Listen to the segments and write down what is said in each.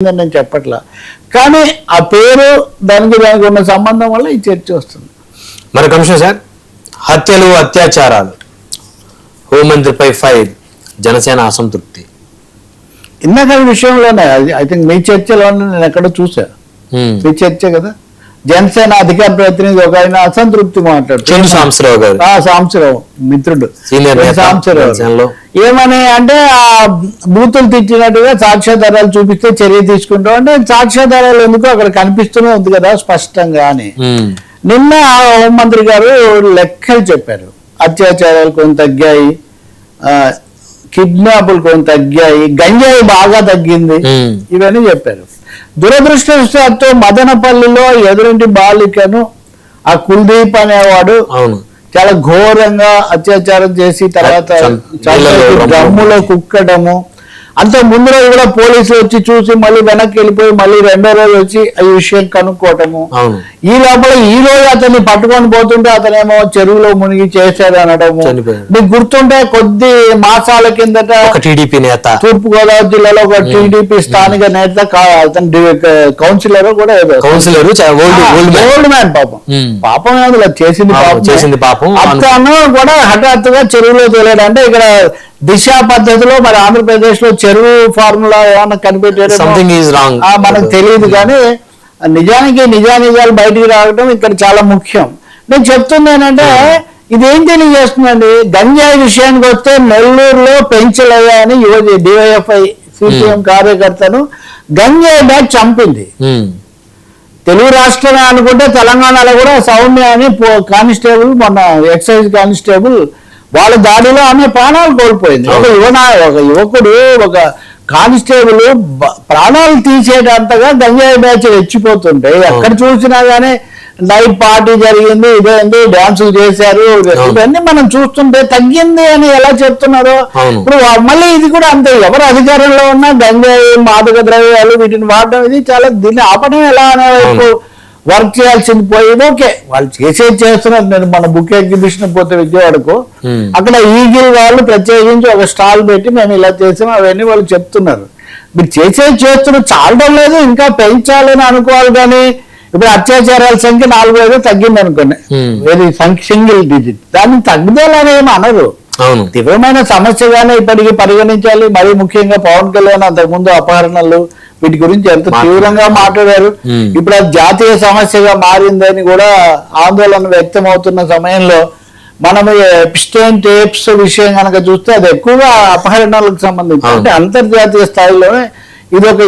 నేను చెప్పట్లా, కానీ ఆ పేరు దానికి ఉన్న సంబంధం వల్ల ఈ చర్చ వస్తుంది. మరొక అంశం సార్, హత్యలు అత్యాచారాలు, హోంమంత్రిపై ఫైర్, జనసేన అసంతృప్తి. ఇందాక విషయంలోనే ఐ థింక్ మీ చర్చలోనే నేను ఎక్కడో చూసా, మీ చర్చ కదా, జనసేన అధికార ప్రతినిధి ఒక ఆయన అసంతృప్తి మాట్లాడుతారు, సాంబశివరావు మిత్రుడు సాంబశివరావు ఏమని అంటే ఆ బూతులు తిట్టినట్టుగా సాక్ష్యాధారాలు చూపిస్తే చర్య తీసుకుంటాం అంటే సాక్ష్యాధారాలు ఎందుకు అక్కడ కనిపిస్తూనే ఉంది కదా స్పష్టంగా అని. నిన్న హోంమంత్రి గారు లెక్కలు చెప్పారు, అత్యాచారాలు కొన్ని తగ్గాయి, కిడ్నాపులు కొన్ని తగ్గాయి, గంజాయి బాగా తగ్గింది, ఇవన్నీ చెప్పారు. దురదృష్టవశాత్తు మదనపల్లిలో ఎదురింటి బాలికను ఆ కుల్దీప్ అనేవాడు చాలా ఘోరంగా అత్యాచారం చేసి తర్వాత డ్రమ్ములో కుక్కడము, అంత ముందు రోజు కూడా పోలీసులు వచ్చి చూసి మళ్ళీ వెనక్కి వెళ్ళిపోయి మళ్ళీ రెండో రోజు వచ్చి ఈ విషయం కనుక్కోవటము. ఈ లోపల ఈ రోజు అతన్ని పట్టుకొని పోతుంటే అతనేమో చెరువులో మునిగి చేశాడు అనడము. మీకు గుర్తుంటే కొద్ది మాసాల కిందట టీడీపీ నేత, తూర్పు గోదావరి జిల్లాలో ఒక టీడీపీ స్థానిక నేత, అతను కౌన్సిలర్ కూడా ఓల్డ్ మ్యాన్, పాపం అందులో చేసింది పాపం, అతను కూడా హఠాత్తుగా చెరువులో తేలాడు. అంటే ఇక్కడ దిశ పద్ధతిలో మరి ఆంధ్రప్రదేశ్ లో చెరువు ఫార్ములా ఏమన్నా కనిపెట్టారు మనకు తెలియదు, కానీ నిజానికి నిజానిజాలు బయటికి రావడం ఇక్కడ చాలా ముఖ్యం. నేను చెప్తుంది ఏంటంటే ఇదేం తెలియజేస్తుందండి, గంజాయి విషయానికి వస్తే నెల్లూరులో పెంచలయ్య అని డివైఎఫ్ఐ సిపిఎం కార్యకర్తను గంజాయి బ్యాగ్ చంపింది. తెలుగు రాష్ట్రమే అనుకుంటే తెలంగాణలో కూడా సౌమ్య అని కానిస్టేబుల్, మొన్న ఎక్సైజ్ కానిస్టేబుల్, వాళ్ళ దాడిలో ఆమె ప్రాణాలు కోల్పోయింది. ఒక యువకుడు ఒక కానిస్టేబుల్ ప్రాణాలు తీసేటంతగా గంజాయి బ్యాచ్ రెచ్చిపోతుంటాయి. ఎక్కడ చూసినా గానీ నైట్ పార్టీ జరిగింది, ఇదేంటి డాన్సులు చేశారు, ఇవన్నీ మనం చూస్తుంటే తగ్గింది అని ఎలా చెప్తున్నారో ఇప్పుడు మళ్ళీ ఇది కూడా అంతే. ఎవరు అధికారంలో ఉన్నా గంజాయి, మాదక ద్రవ్యాలు వీటిని వాడడం, ఇది చాలా దీన్ని ఆపడం ఎలా అనే వైపు వర్క్ చేయాల్సింది పోయి. ఓకే, వాళ్ళు చేస్తున్నారు. నేను మన బుక్ ఎగ్జిబిషన్ పోతే విజయవాడకు, అక్కడ ఈగిల్ వాళ్ళు ప్రత్యేకించి ఒక స్టాల్ పెట్టి మేము ఇలా చేసాం అవన్నీ వాళ్ళు చెప్తున్నారు. మీరు చేస్తున్నారు, చాలడం లేదు, ఇంకా పెంచాలని అనుకోవాలి. కానీ ఇప్పుడు అత్యాచారాల సంఖ్య 4,000 తగ్గింది అనుకోండి, సింగిల్ డిజిట్, దాన్ని తగ్గుదలని ఏమి అనరు. తీవ్రమైన సమస్యగానే ఇప్పటికీ పరిగణించాలి. మరీ ముఖ్యంగా పవన్ కళ్యాణ్ అంతకుముందు అపహరణలు వీటి గురించి ఎంత తీవ్రంగా మాట్లాడారు. ఇప్పుడు అది జాతీయ సమస్యగా మారిందని కూడా ఆందోళన వ్యక్తం అవుతున్న సమయంలో మనం ఎప్స్టైన్ టేప్స్ విషయం కనుక చూస్తే అది ఎక్కువగా అపహరణలకు సంబంధించి, అంటే అంతర్జాతీయ స్థాయిలోనే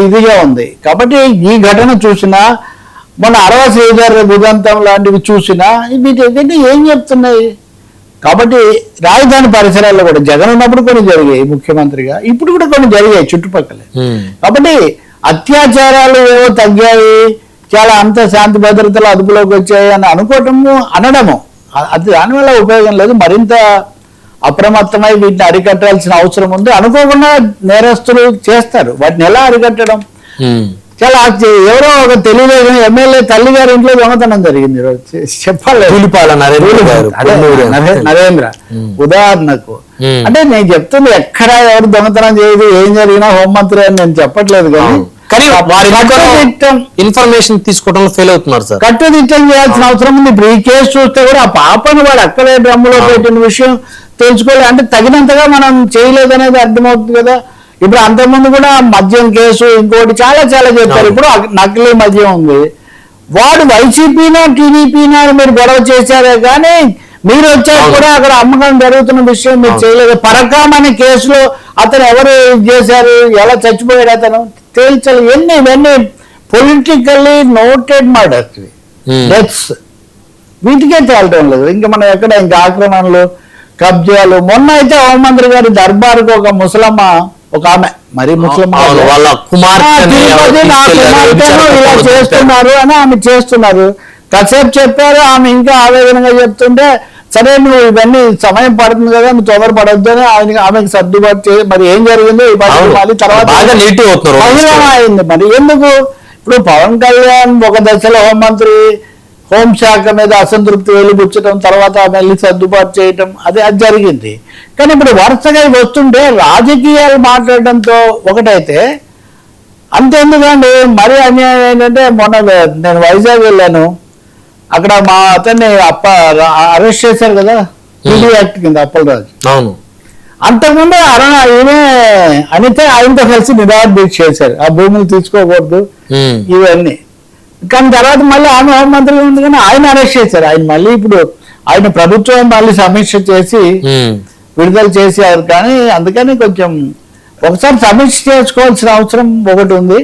ఇదిగా ఉంది. కాబట్టి ఈ ఘటన చూసినా, మన అరవ శ్రీధర్ ఉదంతం లాంటివి చూసినా వీటి ఏం చెప్తున్నాయి. కాబట్టి రాజధాని పరిసరాల్లో కూడా జగన్ ఉన్నప్పుడు కొన్ని జరిగాయి ముఖ్యమంత్రిగా, ఇప్పుడు కూడా కొన్ని జరిగాయి చుట్టుపక్కల. కాబట్టి అత్యాచారాలు ఏవో తగ్గాయి, చాలా అంత శాంతి భద్రతలు అదుపులోకి వచ్చాయి అని అనుకోవటము, అనడము, అది దానివల్ల ఉపయోగం లేదు. మరింత అప్రమత్తమై వీటిని అరికట్టాల్సిన అవసరం ఉంది. అనుకోకుండా నేరస్తులు చేస్తారు, వాటిని ఎలా అరికట్టడం చాలా. ఎవరో ఒక తెలుగుదేశం ఎమ్మెల్యే తల్లి గారి ఇంట్లో దొంగతనం జరిగింది చెప్పాలి, నరేంద్ర ఉదాహరణకు. అంటే నేను చెప్తుంది ఎక్కడ ఎవరు దొంగతనం చేయదు, ఏం జరిగినా హోంమంత్రి అని నేను చెప్పట్లేదు, కానీ ఇన్ఫర్మేషన్ తీసుకోవడంలో ఫెయిల్ అవుతున్నారు సార్. కట్టుదిట్టం చేయాల్సిన అవసరం ఉంది. ఇప్పుడు ఈ కేసు చూస్తే కూడా ఆ పాపను వాడు అక్కడే డ్రమ్ములో పెట్టిన విషయం తెలుసుకోవాలి. అంటే తగినంతగా మనం చేయలేదనేది అర్థమవుతుంది కదా. ఇప్పుడు అంతకుముందు కూడా మద్యం కేసు, ఇంకోటి చాలా చెప్పారు. ఇప్పుడు నకిలీ మద్యం ఉంది, వాడు వైసీపీనా టీడీపీనా మీరు గొడవ చేశారే కానీ మీరు వచ్చాక కూడా అక్కడ అమ్మకం జరుగుతున్న విషయం మీరు చేయలేదు. పరకాం అనే కేసులో అతను ఎవరు చేశారు, ఎలా చచ్చిపోయాడు అతను తేల్చాలి. ఇవన్నీ పొలిటికల్లీ నోటెడ్ మర్డర్స్, డెత్స్, వీటికే తేలటం లేదు. ఇంకా మనం ఎక్కడ ఇంకా ఆక్రమణలు, కబ్జాలు. మొన్న అయితే హోంమంత్రి గారి దర్బారుకు ఒక ముసలమ్మ, ఒక ఆమె మరి ముసలమ్మ ఇలా చేస్తున్నారు అని ఆమె చేస్తున్నారు. కాసేపు చెప్పారు, ఆమె ఇంకా ఆవేదనగా చెప్తుంటే సరే నువ్వు ఇవన్నీ సమయం పడుతుంది కదా, నువ్వు తొందరపడద్దు అని ఆమెకు సర్దుబాటు చేసి మరి ఏం జరిగిందో మళ్ళీ తర్వాత అయింది. మరి ఎందుకు ఇప్పుడు పవన్ కళ్యాణ్ ఒక దశలో హోంశాఖ మీద అసంతృప్తి వెలిబుచ్చడం, తర్వాత మళ్ళీ సర్దుబాటు చేయటం, అది జరిగింది. కానీ ఇప్పుడు వరుసగా వస్తుంటే రాజకీయాలు మాట్లాడడంతో ఒకటైతే అంతెందుకండి మరి అన్యాయం ఏంటంటే మొన్న నేను వైజాగ్ వెళ్ళాను, అక్కడ మా అతన్ని అరెస్ట్ చేశారు కదా పీడీ యాక్ట్ కింద అప్పలరాజు. అవును. అంతకుముందు అనితే ఆయనతో కలిసి నిరాహార దీక్ష చేశారు, ఆ భూములు తీసుకోకూడదు ఇవన్నీ. కానీ తర్వాత మళ్ళీ ఆమె హోంమంత్రిగా ఉంది కానీ ఆయన అరెస్ట్ చేశారు. ఆయన మళ్ళీ ఇప్పుడు ఆయన ప్రభుత్వం మళ్ళీ సమీక్ష చేసి విడుదల చేశారు. కానీ అందుకని కొంచెం ఒకసారి సమీక్ష చేసుకోవాల్సిన అవసరం ఒకటి ఉంది.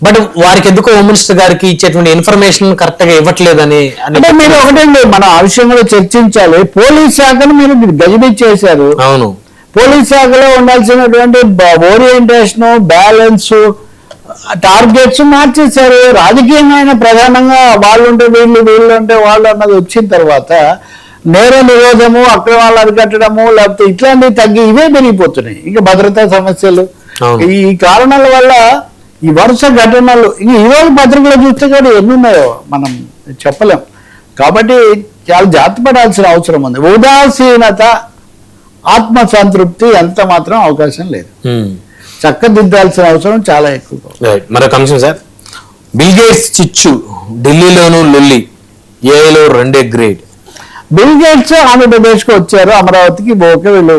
బట్ వారికి ఎందుకో హోమ్ మినిస్టర్ గారికి ఇచ్చేటువంటి ఇన్ఫర్మేషన్ కరెక్ట్ గా ఇవ్వట్లేదని. అంటే మీరు ఒకటండి మనం ఆ విషయం కూడా చర్చించాలి. పోలీస్ శాఖను మీరు గజిబిజి చేశారు. అవును. పోలీస్ శాఖలో ఉండాల్సినటువంటి ఓరియంటేషన్, బ్యాలెన్స్, టార్గెట్స్ మార్చేశారు. రాజకీయంగా ఆయన ప్రధానంగా వాళ్ళుంటే వీళ్ళుంటే వాళ్ళు అన్నది వచ్చిన తర్వాత నేర నిరోధము, అక్రమాలు అరికట్టడము, లేకపోతే ఇట్లాంటివి తగ్గి ఇవే పెరిగిపోతున్నాయి. ఇంకా భద్రతా సమస్యలు, ఈ కారణాల వల్ల ఈ వరుస ఘటనలు ఈరోజు పత్రికలో చూస్తే కూడా ఎన్ని ఉన్నాయో మనం చెప్పలేం. కాబట్టి చాలా జాగ్రత్త పడాల్సిన అవసరం ఉంది. ఉదాసీనత, ఆత్మసంతృప్తి ఎంత మాత్రం అవకాశం లేదు. చక్కదిద్దాల్సిన అవసరం చాలా ఎక్కువ. మరొక అంశం సార్, బిల్ గేట్స్ చిచ్చు, ఢిల్లీలోను లొల్లి, ఏఐలో 2 గ్రేడ్. బిల్ గేట్స్ ఆంధ్రప్రదేశ్కి వచ్చారు, అమరావతికి ఓకే వీళ్ళు